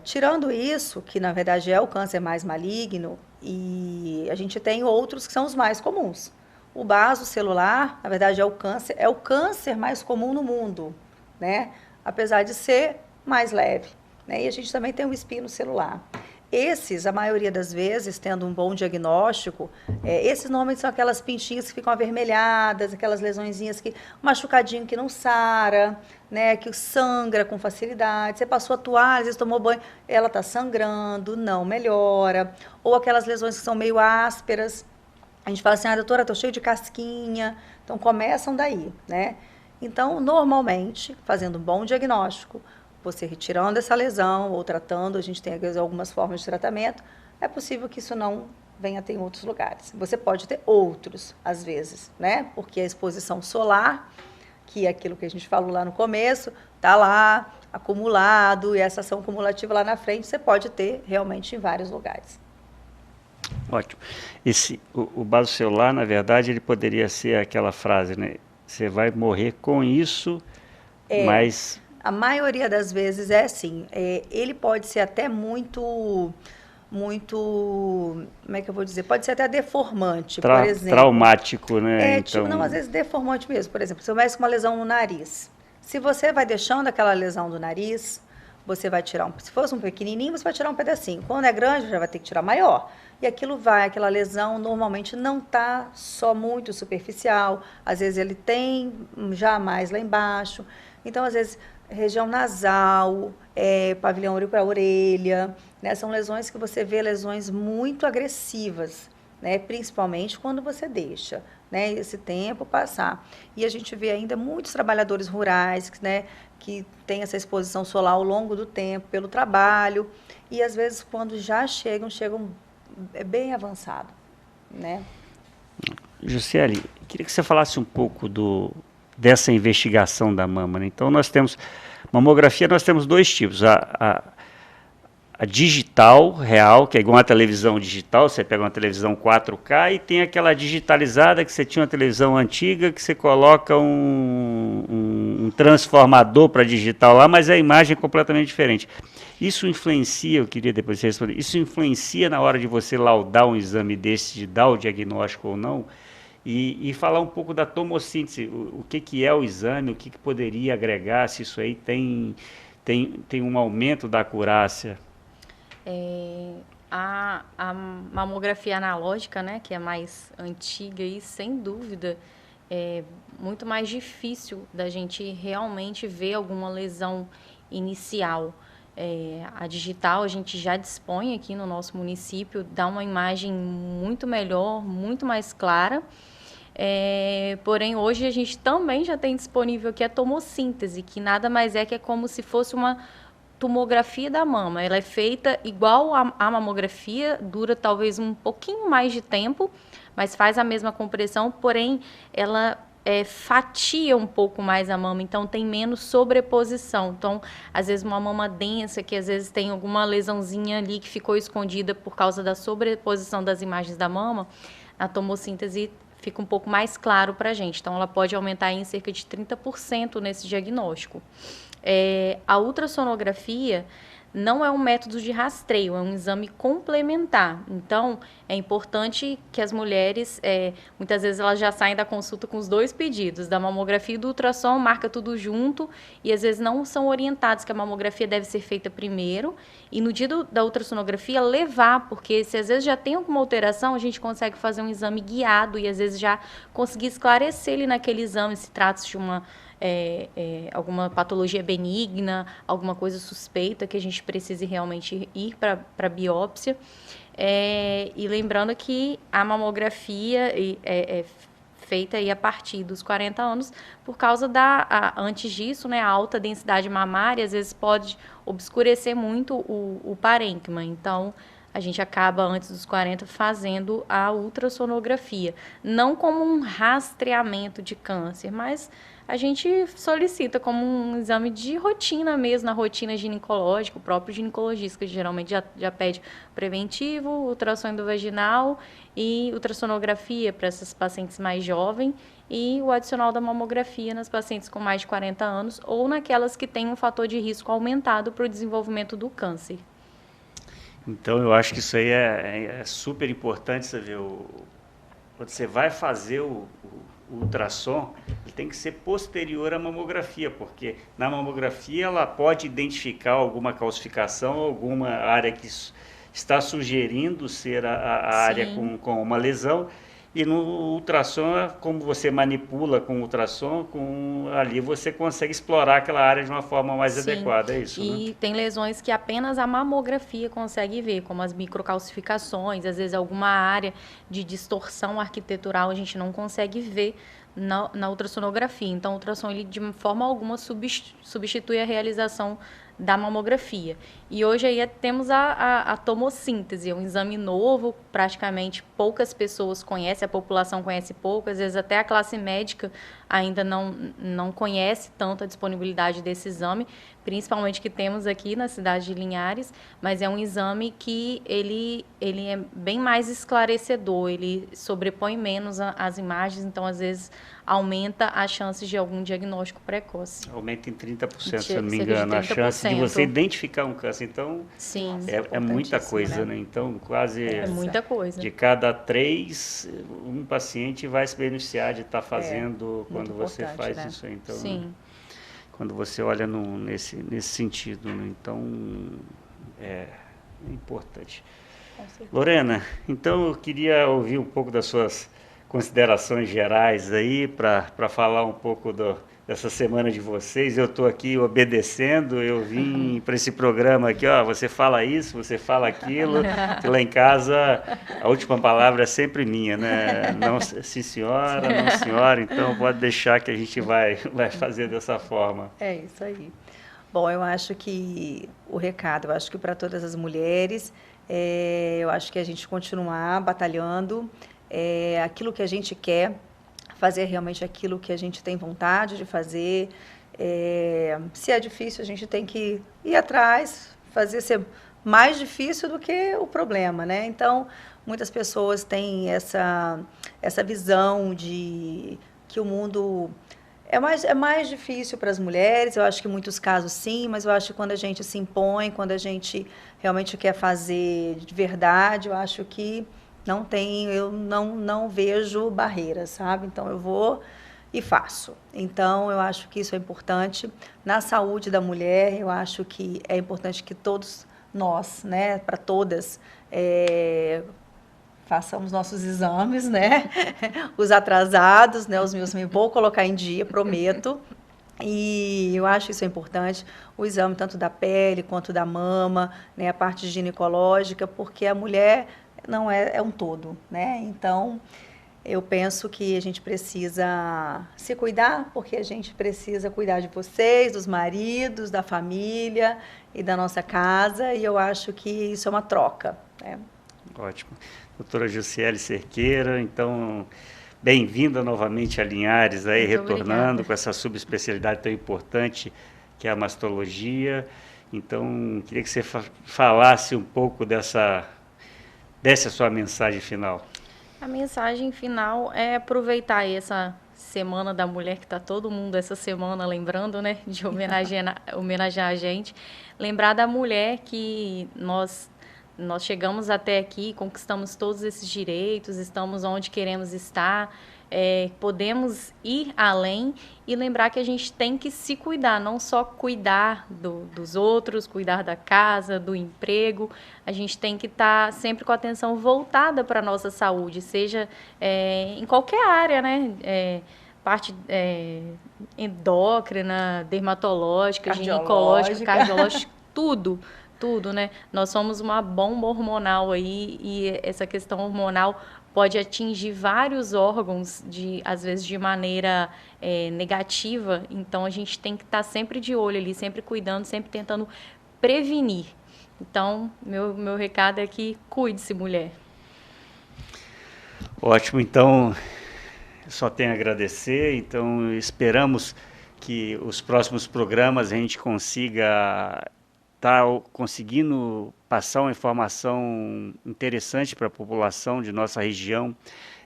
Tirando isso, que na verdade é o câncer mais maligno, e a gente tem outros que são os mais comuns. O basocelular, na verdade, é o câncer mais comum no mundo, né? Apesar de ser mais leve, né? E a gente também tem o espino celular. Esses, a maioria das vezes, tendo um bom diagnóstico, esses normalmente são aquelas pintinhas que ficam avermelhadas, aquelas lesõezinhas que, machucadinho que não sara, né, que sangra com facilidade. Você passou a toalha, às vezes tomou banho, ela está sangrando, não melhora. Ou aquelas lesões que são meio ásperas. A gente fala assim, doutora, estou cheio de casquinha. Então, começam daí, né? Então, normalmente, fazendo um bom diagnóstico, você retirando essa lesão ou tratando, a gente tem algumas formas de tratamento, é possível que isso não venha a ter em outros lugares. Você pode ter outros, às vezes, né? Porque a exposição solar, que é aquilo que a gente falou lá no começo, está lá, acumulado, e essa ação cumulativa lá na frente, você pode ter realmente em vários lugares. Ótimo. O basocelular, na verdade, ele poderia ser aquela frase, né? Você vai morrer com isso, mas... A maioria das vezes é assim. Ele pode ser até muito, como é que eu vou dizer? Pode ser até deformante, por exemplo. Traumático, né? Então... não, às vezes meformante mesmo. Por exemplo, se eu mexe com uma lesão no nariz, se você vai deixando aquela lesão do nariz, você vai tirar, se fosse um pequenininho, você vai tirar um pedacinho. Quando é grande, já vai ter que tirar maior. E aquela lesão normalmente não está só muito superficial, às vezes ele tem já mais lá embaixo. Então, às vezes, região nasal, pavilhão orelha, né? São lesões que você vê lesões muito agressivas, né? Principalmente quando você deixa, né, esse tempo passar. E a gente vê ainda muitos trabalhadores rurais, né, que têm essa exposição solar ao longo do tempo, pelo trabalho, e às vezes quando já chegam bem avançado, né? Jussiele, queria que você falasse um pouco dessa investigação da mama, né? Então, nós temos mamografia, nós temos dois tipos, a digital real, que é igual a televisão digital, você pega uma televisão 4K e tem aquela digitalizada que você tinha uma televisão antiga, que você coloca um transformador para digital lá, mas a imagem é completamente diferente. Isso influencia, eu queria depois você responder, isso influencia na hora de você laudar um exame desse, de dar o diagnóstico ou não? E falar um pouco da tomossíntese, o que é o exame, o que poderia agregar, se isso aí tem um aumento da acurácia? A mamografia analógica, né, que é mais antiga e sem dúvida é muito mais difícil da gente realmente ver alguma lesão inicial. A digital a gente já dispõe aqui no nosso município, dá uma imagem muito melhor, muito mais clara. Porém, hoje a gente também já tem disponível aqui a tomossíntese, que nada mais que é como se fosse uma tomografia da mama. Ela é feita igual à mamografia, dura talvez um pouquinho mais de tempo, mas faz a mesma compressão, porém ela fatia um pouco mais a mama, então tem menos sobreposição. Então, às vezes uma mama densa, que às vezes tem alguma lesãozinha ali que ficou escondida por causa da sobreposição das imagens da mama, a tomossíntese fica um pouco mais claro para a gente. Então, ela pode aumentar em cerca de 30% nesse diagnóstico. A ultrassonografia não é um método de rastreio, é um exame complementar. Então, é importante que as mulheres, muitas vezes elas já saem da consulta com os 2 pedidos, da mamografia e do ultrassom, marca tudo junto, e às vezes não são orientados que a mamografia deve ser feita primeiro, e no dia da ultrassonografia levar, porque se às vezes já tem alguma alteração, a gente consegue fazer um exame guiado, e às vezes já conseguir esclarecer ele naquele exame, se trata de uma alguma patologia benigna, alguma coisa suspeita que a gente precise realmente ir para biópsia. E lembrando que a mamografia é feita aí a partir dos 40 anos, por causa antes disso, né, a alta densidade mamária às vezes pode obscurecer muito o parênquima. Então, a gente acaba, antes dos 40, fazendo a ultrassonografia. Não como um rastreamento de câncer, mas a gente solicita como um exame de rotina mesmo, na rotina ginecológica. O próprio ginecologista, que geralmente já pede preventivo, ultrassom endovaginal e ultrassonografia para essas pacientes mais jovens, e o adicional da mamografia nas pacientes com mais de 40 anos ou naquelas que têm um fator de risco aumentado para o desenvolvimento do câncer. Então, eu acho que isso aí é super importante, você ver, quando você vai fazer o ultrassom, ele tem que ser posterior à mamografia, porque na mamografia ela pode identificar alguma calcificação, alguma área que está sugerindo ser a área com uma lesão, e no ultrassom, como você manipula com o ultrassom, ali você consegue explorar aquela área de uma forma mais adequada, é isso, E tem lesões que apenas a mamografia consegue ver, como as microcalcificações, às vezes alguma área de distorção arquitetural a gente não consegue ver na ultrassonografia. Então, o ultrassom, ele, de forma alguma, substitui a realização da mamografia. E hoje aí temos a tomossíntese, um exame novo, praticamente poucas pessoas conhecem, a população conhece pouco, às vezes até a classe médica ainda não conhece tanto a disponibilidade desse exame, principalmente que temos aqui na cidade de Linhares, mas é um exame que ele é bem mais esclarecedor, ele sobrepõe menos as imagens, então às vezes aumenta as chances de algum diagnóstico precoce. Aumenta em 30%, se eu não me engano, a chance de você identificar um câncer. Então, sim, é muita coisa, né? Então, quase muita coisa. De cada 3, um paciente vai se beneficiar de estar fazendo quando você faz, né? Isso aí. Então, sim. Quando você olha nesse sentido, né? Então, é importante. Lorena, então eu queria ouvir um pouco das suas considerações gerais aí, para falar um pouco dessa semana de vocês. Eu estou aqui obedecendo, eu vim para esse programa aqui, você fala isso, você fala aquilo, que lá em casa a última palavra é sempre minha, né? Não, sim senhora, não senhora, então pode deixar que a gente vai fazer dessa forma. É isso aí. Bom, eu acho que o recado, eu acho que para todas as mulheres, eu acho que a gente continuar batalhando, aquilo que a gente quer, fazer realmente aquilo que a gente tem vontade de fazer. Se é difícil, a gente tem que ir atrás, fazer ser mais difícil do que o problema, né? Então, muitas pessoas têm essa visão de que o mundo é mais difícil para as mulheres. Eu acho que em muitos casos sim, mas eu acho que quando a gente se impõe, quando a gente realmente quer fazer de verdade, eu acho que eu não vejo barreiras, sabe? Então, eu vou e faço. Então, eu acho que isso é importante. Na saúde da mulher, eu acho que é importante que todos nós, né, para todas, façamos nossos exames, né? Os atrasados, né? Os meus vou colocar em dia, prometo. E eu acho isso é importante, o exame tanto da pele quanto da mama, né? A parte ginecológica, porque a mulher não é um todo, né? Então, eu penso que a gente precisa se cuidar, porque a gente precisa cuidar de vocês, dos maridos, da família e da nossa casa, e eu acho que isso é uma troca, né? Ótimo. Doutora Jussiele Cerqueira, então, bem-vinda novamente a Linhares, aí, Muito retornando obrigada. com essa subespecialidade tão importante que é a mastologia. Então, queria que você falasse um pouco dessa sua mensagem final. A mensagem final é aproveitar aí essa Semana da Mulher, que está todo mundo essa semana lembrando, né, de homenagear a gente. Lembrar da mulher que nós chegamos até aqui, conquistamos todos esses direitos, estamos onde queremos estar, podemos ir além, e lembrar que a gente tem que se cuidar, não só cuidar dos outros, cuidar da casa, do emprego. A gente tem que estar sempre com a atenção voltada para a nossa saúde, seja em qualquer área, né? Parte endócrina, dermatológica, ginecológica, cardiológica, tudo, né? Nós somos uma bomba hormonal aí, e essa questão hormonal pode atingir vários órgãos, às vezes de maneira negativa. Então, a gente tem que estar sempre de olho ali, sempre cuidando, sempre tentando prevenir. Então, meu recado é que cuide-se, mulher. Ótimo, então, só tenho a agradecer. Então, esperamos que os próximos programas a gente consiga conseguindo passar uma informação interessante para a população de nossa região,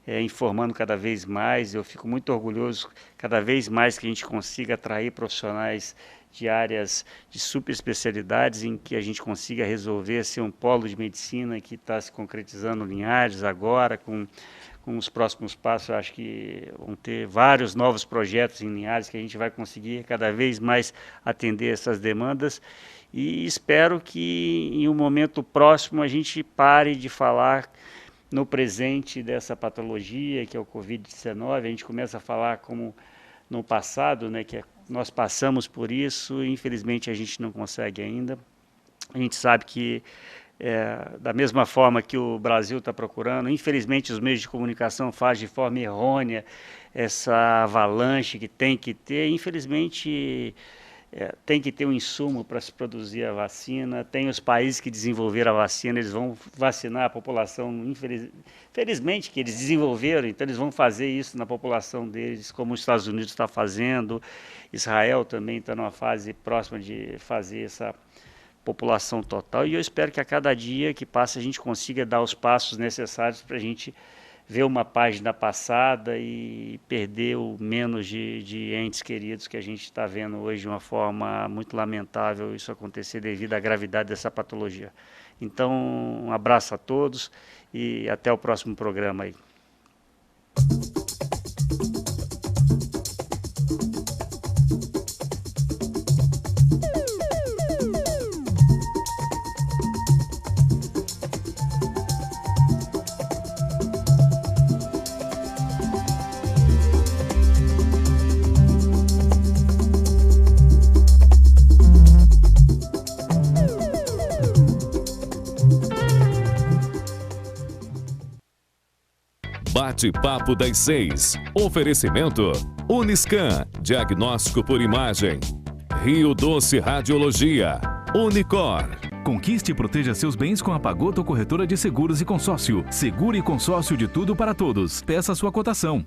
informando cada vez mais. Eu fico muito orgulhoso cada vez mais que a gente consiga atrair profissionais de áreas de super especialidades, em que a gente consiga resolver ser um polo de medicina que está se concretizando em Linhares agora. Com os próximos passos, eu acho que vão ter vários novos projetos em Linhares que a gente vai conseguir cada vez mais atender essas demandas. E espero que em um momento próximo a gente pare de falar no presente dessa patologia, que é o Covid-19. A gente começa a falar como no passado, né, que nós passamos por isso, e infelizmente a gente não consegue ainda. A gente sabe que, da mesma forma que o Brasil está procurando, infelizmente os meios de comunicação fazem de forma errônea essa avalanche que tem que ter. Infelizmente, tem que ter um insumo para se produzir a vacina. Tem os países que desenvolveram a vacina, eles vão vacinar a população, felizmente que eles desenvolveram, então eles vão fazer isso na população deles, como os Estados Unidos está fazendo. Israel também está numa fase próxima de fazer essa população total, e eu espero que a cada dia que passa a gente consiga dar os passos necessários para a gente ver uma página passada e perder o menos de entes queridos que a gente está vendo hoje, de uma forma muito lamentável isso acontecer devido à gravidade dessa patologia. Então, um abraço a todos e até o próximo programa aí. Bate-papo das 6. Oferecimento Uniscan, diagnóstico por imagem. Rio Doce Radiologia. Unicor. Conquiste e proteja seus bens com a Pagoto Corretora de Seguros e Consórcio. Seguro e consórcio de tudo para todos. Peça sua cotação.